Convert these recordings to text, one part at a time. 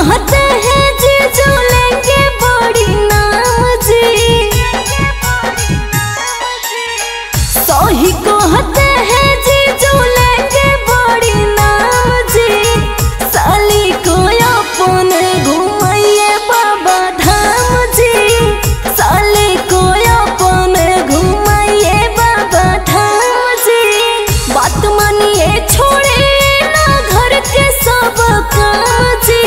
कहते हैं जीजू लेंगे बड़ी नाम जी, सही कहते हैं जीजू लेंगे बड़ी नाम जी। साली को अपन घुमाइए बाबा धाम जी, साली को अपन घुमाइए बाबा धाम जी। बात मानिए छोड़े ना घर के सब काम जी,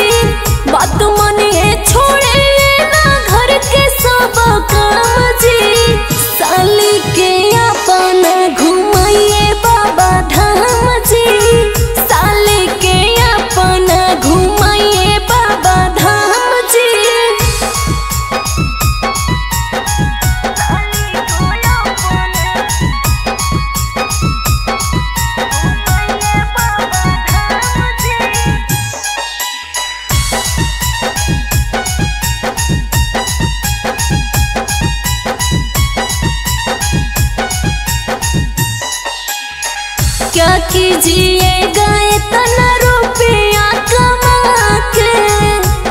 बात मानिए छोड़े ना घर के सब काम जी। साली के अपन घुमाइए बाबा धाम जी, साली के अपन घुमाइए बाबा धाम जी। क्या कीजिएगा इतना रुपया कमा के,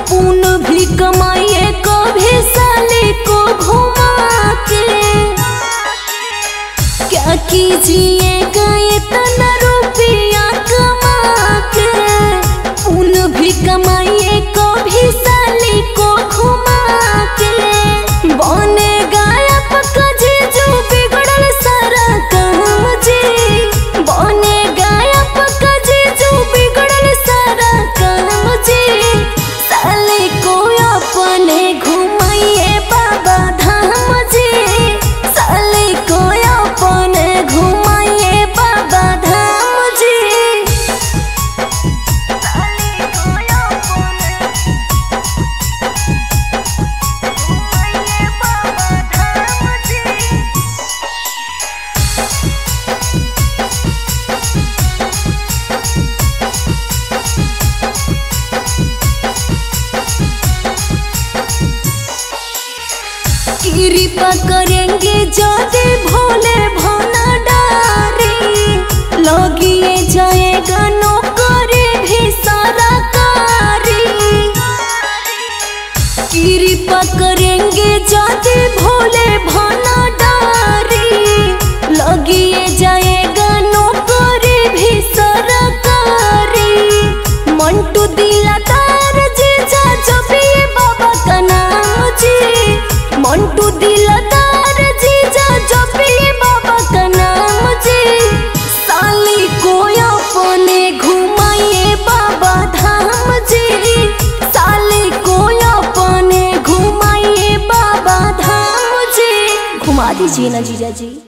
पुण्य भी कमाइए कभी साली को घुमा के। क्या कीजिएगा इतना रुपया कमा के, पुण्य भी कमाइए कभी साली को घुमा के। बने गायब का जीजू बिगड़ल सारा काम जी, बने गायब का जीजू बिगड़ल सारा काम जी। साली को अपने घुमाइए बाबा धाम जी, साली को अपने घुमाइए बाबा धाम जी। कृपा करेंगे यदि भोले भंडारी, लगिए जाएगा नौकरी भी सरकारी। कृपा करेंगे यदि भोले भंडारी, लगिए जाएगा नौकरी भी सरकारी। मंटू दिलदार जीजा जपिए बाबा का नाम जी, मंटू दिलदार जीजा जपिए बाबा का नाम जी। साली को अपने घुमाइए बाबा धाम जी, साली को अपने घुमाइए बाबा धाम जी। घुमा दीजिए ना जीजा जी।